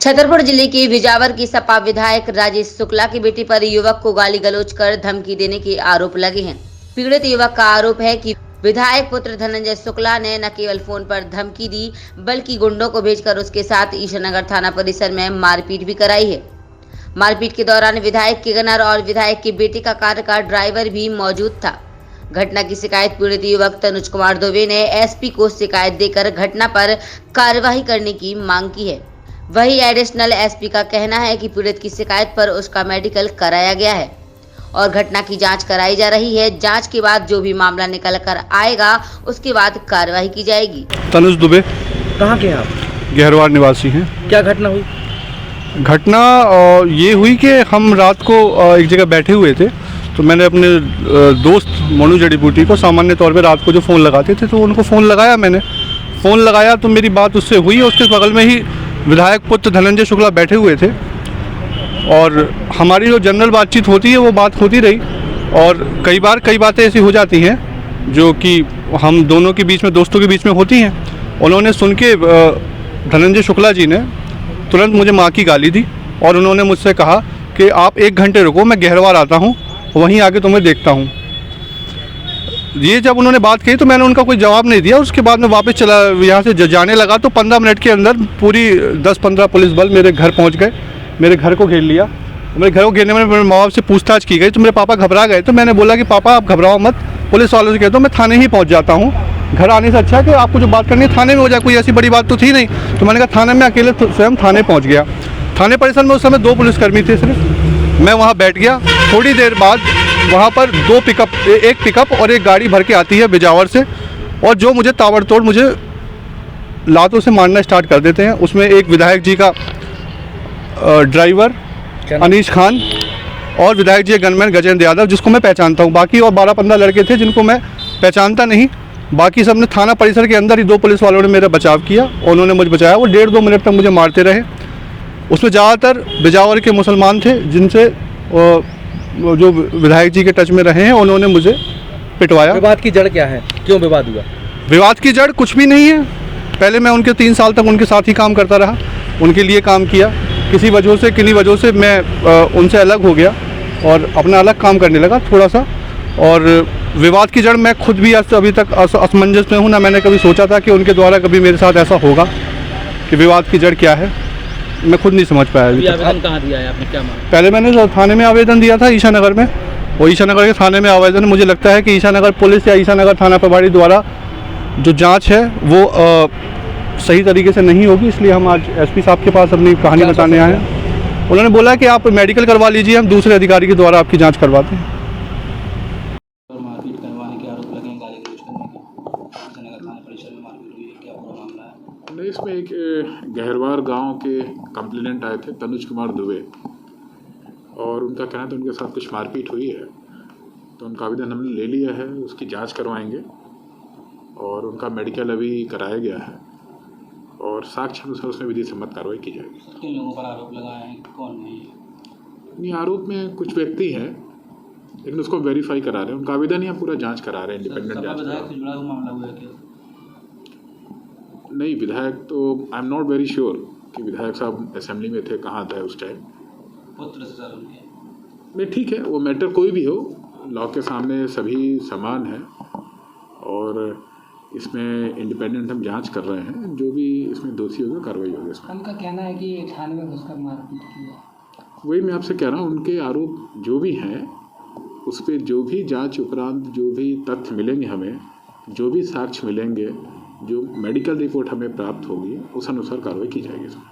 छतरपुर जिले के बिजावर की सपा विधायक राजेश शुक्ला की बेटी पर युवक को गाली गलौज कर धमकी देने के आरोप लगे हैं। पीड़ित युवक का आरोप है कि विधायक पुत्र धनंजय शुक्ला ने न केवल फोन पर धमकी दी बल्कि गुंडों को भेजकर उसके साथ ईशानगर थाना परिसर में मारपीट भी कराई है। मारपीट के दौरान विधायक के गनर और विधायक की बेटी का कार का ड्राइवर भी मौजूद था। घटना की शिकायत पीड़ित युवक तनुज कुमार दुबे ने एसपी को शिकायत देकर घटना पर कार्रवाई करने की मांग की है। वही एडिशनल एसपी का कहना है कि पीड़ित की शिकायत पर उसका मेडिकल कराया गया है और घटना की जांच कराई जा रही है। जांच के बाद जो भी मामला निकल कर आएगा उसके बाद कार्रवाई की जाएगी। तनुज दुबे। कहाँ के हैं आप? गहरवार निवासी हैं। क्या घटना हुई? घटना ये हुई कि हम रात को एक जगह बैठे हुए थे, तो मैंने अपने दोस्त मोनू जड़ीबूटी को सामान्य तौर पे रात को जो फ़ोन लगाते थे तो उनको फ़ोन लगाया। मैंने फ़ोन लगाया तो मेरी बात उससे हुई। उसके बगल में ही विधायक पुत्र धनंजय शुक्ला बैठे हुए थे और हमारी जो जनरल बातचीत होती है वो बात होती रही। और कई बातें ऐसी हो जाती हैं जो कि हम दोनों के बीच में, दोस्तों के बीच में होती हैं। उन्होंने सुन के धनंजय शुक्ला जी ने तुरंत मुझे माँ की गाली दी और उन्होंने मुझसे कहा कि आप 1 घंटे रुको, मैं गहरवार आता हूँ, वहीं आके तुम्हें देखता हूँ। ये जब उन्होंने बात कही तो मैंने उनका कोई जवाब नहीं दिया। उसके बाद मैं वापस चला यहाँ से जाने लगा तो 15 मिनट के अंदर पूरी 10-15 पुलिस बल मेरे घर पहुँच गए। मेरे घर को घेर लिया। मेरे घर को घेरने में मेरे माँ बाप से पूछताछ की गई तो मेरे पापा घबरा गए। तो मैंने बोला कि पापा आप घबराओ मत, पुलिस वालों से कहता हूँ मैं थाने ही पहुँच जाता हूँ, घर आने से अच्छा कि आपको जो बात करनी है थाने में हो जाए, कोई ऐसी बड़ी बात तो थी नहीं। तो मैंने कहा थाने में अकेले स्वयं थाने पहुँच गया। थाने परिसर में उस समय 2 पुलिसकर्मी थे सिर्फ। मैं वहाँ बैठ गया। थोड़ी देर बाद वहाँ पर 2 पिकअप, एक पिकअप और एक गाड़ी भर के आती है बिजावर से और जो मुझे ताबड़तोड़ मुझे लातों से मारना स्टार्ट कर देते हैं। उसमें एक विधायक जी का ड्राइवर अनीश खान और विधायक जी गनमैन गजेंद्र यादव, जिसको मैं पहचानता हूँ। बाकी और 12-15 लड़के थे जिनको मैं पहचानता नहीं। बाकी सब ने थाना परिसर के अंदर ही 2 पुलिस वालों ने मेरा बचाव किया और उन्होंने मुझे बचाया। वो 1.5-2 मिनट तक मुझे मारते रहे। उसमें ज़्यादातर बिजावर के मुसलमान थे जिनसे जो विधायक जी के टच में रहे हैं उन्होंने मुझे पिटवाया। विवाद की जड़ क्या है? क्यों विवाद हुआ? विवाद की जड़ कुछ भी नहीं है। पहले मैं उनके 3 साल तक उनके साथ ही काम करता रहा, उनके लिए काम किया। किन्हीं वजहों से मैं उनसे अलग हो गया और अपना अलग काम करने लगा थोड़ा सा। और विवाद की जड़ मैं खुद भी अभी तक असमंजस में हूँ। ना मैंने कभी सोचा था कि उनके द्वारा कभी मेरे साथ ऐसा होगा कि विवाद की जड़ क्या है, मैं खुद नहीं समझ पाया। आवेदन कहाँ दिया है आपने? क्या मांगा? पहले मैंने थाने में आवेदन दिया था ईशानगर में। और ईशानगर के थाने में आवेदन, मुझे लगता है कि ईशानगर पुलिस या ईशानगर थाना प्रभारी द्वारा जो जांच है वो सही तरीके से नहीं होगी। इसलिए हम आज एसपी साहब के पास अपनी कहानी बताने आए हैं। उन्होंने बोला कि आप मेडिकल करवा लीजिए, हम दूसरे अधिकारी के द्वारा आपकी जाँच करवाते हैं। नहीं, इसमें एक गहरवार गांव के कंप्लेनेंट आए थे तनुज कुमार दुबे और उनका कहना था उनके साथ कुछ मारपीट हुई है। तो उनका आवेदन हमने ले लिया है, उसकी जांच करवाएंगे और उनका मेडिकल अभी कराया गया है और साक्ष्य अनुसार उसमें विधि सम्मत कार्रवाई की जाएगी। किन लोगों पर आरोप लगाए हैं? कौन है? नहीं, आरोप में कुछ व्यक्ति हैं लेकिन उसको वेरीफाई करा रहे हैं। उनका आवेदन ही हम पूरा जाँच करा रहे हैं, इंडिपेंडेंट जाँच। नहीं, विधायक तो I am not very sure कि विधायक साहब असेंबली में थे, कहाँ थे उस टाइम। नहीं, ठीक है, वो मैटर कोई भी हो, लॉ के सामने सभी समान हैं और इसमें इंडिपेंडेंट हम जांच कर रहे हैं। जो भी इसमें दोषी होगा कार्रवाई होगी इसमें। उनका कहना है कि थाने में घुसकर मारपीट की है। वही मैं आपसे कह रहा हूँ, उनके आरोप जो भी हैं उस पर जो भी जांच उपरांत जो भी तथ्य मिलेंगे, हमें जो भी साक्ष्य मिलेंगे, जो मेडिकल रिपोर्ट हमें प्राप्त होगी, उस अनुसार कार्रवाई की जाएगी इसमें।